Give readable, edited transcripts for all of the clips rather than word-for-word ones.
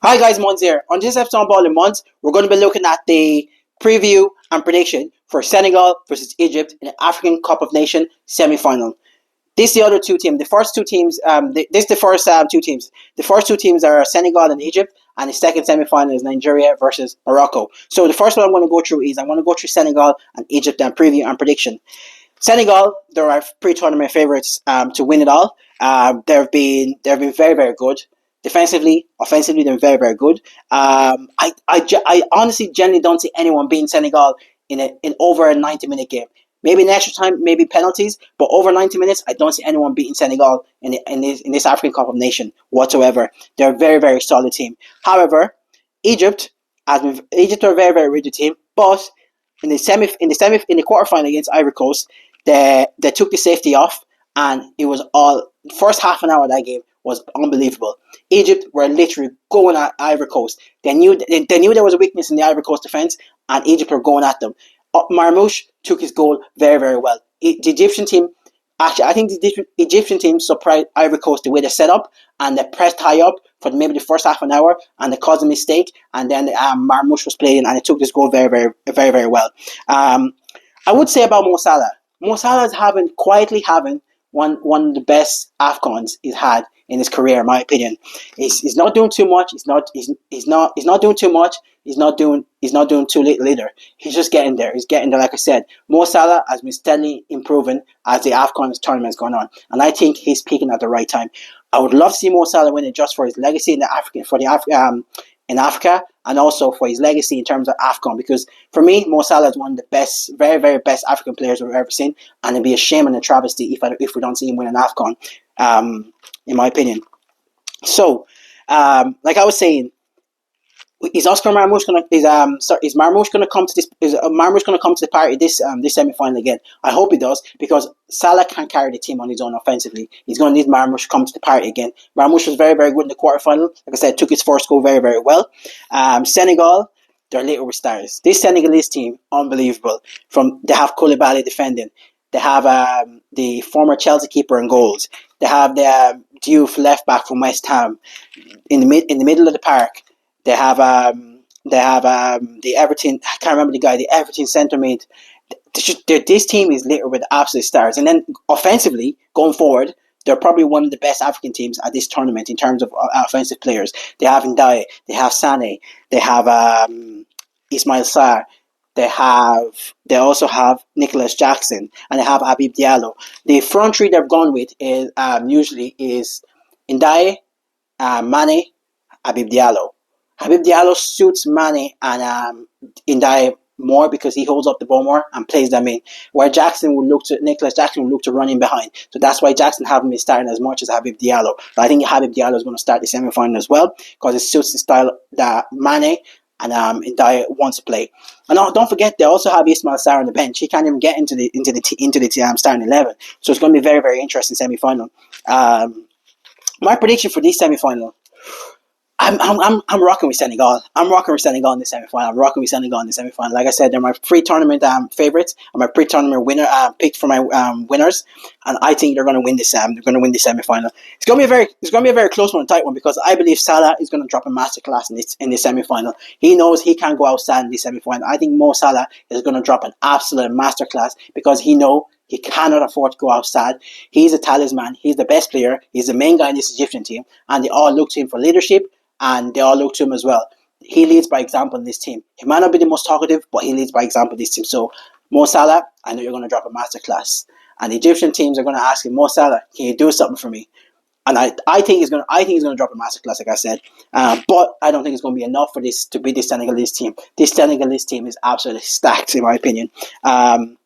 Hi guys, Mons here. On this episode of Ball in Mons, we're going to be looking at the preview and prediction for Senegal versus Egypt in the African Cup of Nations semi-final. This is the other two teams. The first two teams. This is the first two teams. The first two teams are Senegal and Egypt, and the second semi-final is Nigeria versus Morocco. So the first one I'm going to go through is I'm going to go through Senegal and Egypt and preview and prediction. Senegal, they're our pre-tournament favourites to win it all. They've been very very good. Defensively, offensively, they're very very good. I honestly generally don't see anyone beating Senegal in over a 90-minute game. Maybe in extra time, maybe penalties, but over 90 minutes, I don't see anyone beating Senegal in this African Cup of Nations whatsoever. They're a very very solid team. However, Egypt Egypt are a very very rigid team, but in the quarterfinal against Ivory Coast, they took the safety off, and it was all first half an hour of that game was unbelievable. Egypt were literally going at Ivory Coast. They knew there was a weakness in the Ivory Coast defense, and Egypt were going at them. Marmoush took his goal very very well. The Egyptian team. Actually, I think the Egyptian team surprised Ivory Coast the way they set up and they pressed high up for maybe the first half an hour and they caused a mistake and then Marmoush was playing and he took this goal very, very, very, very well. I would say about Mo Salah. Mo Salah is quietly having one of the best AFCONs he's had in his career, in my opinion. He's not doing too much. He's not doing too much. He's not doing too little either. He's just getting there. He's getting there. Like I said, Mo Salah has been steadily improving as the AFCON tournament is going on, and I think he's peaking at the right time. I would love to see Mo Salah win it just for his legacy in Africa, and also for his legacy in terms of AFCON. Because for me, Mo Salah is one of the best, very, very best African players we've ever seen, and it'd be a shame and a travesty if we don't see him win an AFCON, in my opinion. So, like I was saying, is Marmoush gonna come to this? Is Marmoush gonna come to the party this semi final again? I hope he does because Salah can't carry the team on his own offensively. He's gonna need Marmoush to come to the party again. Marmoush was very very good in the quarterfinal. Like I said, took his first goal very very well. Senegal, they're little with stars. This Senegalese team, unbelievable. They have Koulibaly defending. They have the former Chelsea keeper in goals. They have the Diouf left back from West Ham in the middle of the park. They have the Everton. I can't remember the guy. The Everton centre mid. This team is littered with absolute stars. And then offensively, going forward, they're probably one of the best African teams at this tournament in terms of offensive players. They have Ndiaye, they have Sané, they have Ismail Sarr, they also have Nicholas Jackson, and they have Habib Diallo. The front three they've gone with is usually is Ndiaye, Mane, Habib Diallo. Habib Diallo suits Mane and Ndiaye more because he holds up the ball more and plays them in. Where Nicholas Jackson will look to run in behind. So that's why Jackson haven't been starting as much as Habib Diallo. But I think Habib Diallo is going to start the semi-final as well because it suits the style that Mane and Ndiaye wants to play. And don't forget they also have Ismail Sarr on the bench. He can't even get into the starting 11. So it's going to be a very very interesting semi-final. My prediction for this semi-final. I'm rocking with Senegal. I'm rocking with Senegal in the semi-final. I'm rocking with Senegal in the semi-final. Like I said, they're my pre-tournament favourites. I'm my pre-tournament winner picked for my winners, and I think they're going to win this. They're going to win this semi-final. It's going to be a very close one, tight one, because I believe Salah is going to drop a masterclass in this semi-final. He knows he can't go outside in this semi-final. I think Mo Salah is going to drop an absolute masterclass because he knows he cannot afford to go outside. He's a talisman. He's the best player. He's the main guy in this Egyptian team, and they all look to him for leadership. And they all look to him as well. He leads by example in this team. He might not be the most talkative, but he leads by example in this team. So, Mo Salah, I know you're going to drop a masterclass. And the Egyptian teams are going to ask him, Mo Salah, can you do something for me? And I think he's going to drop a masterclass, like I said. But I don't think it's going to be enough for this to beat this Senegalese team. This Senegalese team is absolutely stacked, in my opinion. The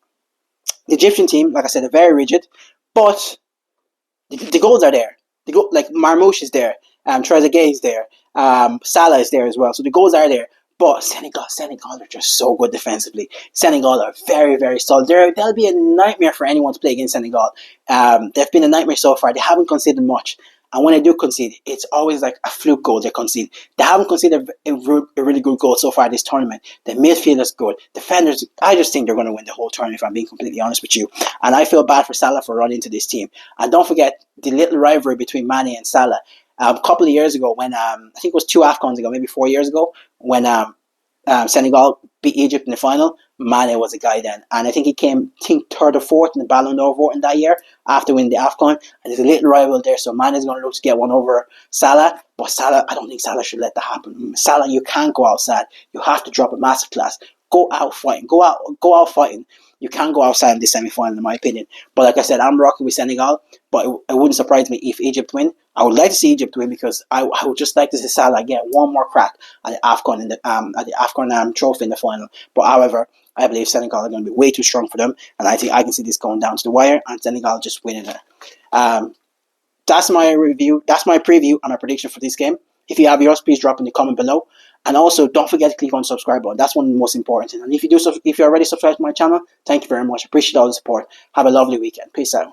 Egyptian team, like I said, are very rigid, but the goals are there. Like Marmoush is there. Trezeguet is there. Salah is there as well. So the goals are there. But Senegal are just so good defensively. Senegal are very, very solid. They'll be a nightmare for anyone to play against Senegal. They've been a nightmare so far. They haven't conceded much. And when they do concede, it's always like a fluke goal they concede. They haven't conceded a really good goal so far this tournament. The midfield is good. Defenders, I just think they're going to win the whole tournament, if I'm being completely honest with you. And I feel bad for Salah for running into this team. And don't forget the little rivalry between Mane and Salah. A couple of years ago, when I think it was 2 AFCONs ago, maybe 4 years ago, when Senegal beat Egypt in the final. Mane was a guy then, and I think he came, third or fourth in the Ballon d'Or voting that year after winning the AFCON. And there's a little rival there, so Mane's going to look to get one over Salah. But Salah, I don't think Salah should let that happen. Salah, you can't go outside. You have to drop a masterclass. Go out fighting. Go out fighting. You can't go outside in this semi-final, in my opinion. But like I said, I'm rocking with Senegal. But it wouldn't surprise me if Egypt win. I would like to see Egypt win because I would just like to see Salah get one more crack at the AFCON trophy in the final. But however, I believe Senegal are going to be way too strong for them, and I think I can see this going down to the wire and Senegal just winning it. That's my review. That's my preview and my prediction for this game. If you have yours, please drop in the comment below. And also, don't forget to click on the subscribe button. That's one of the most important things. And if you're already subscribed to my channel, thank you very much. Appreciate all the support. Have a lovely weekend. Peace out.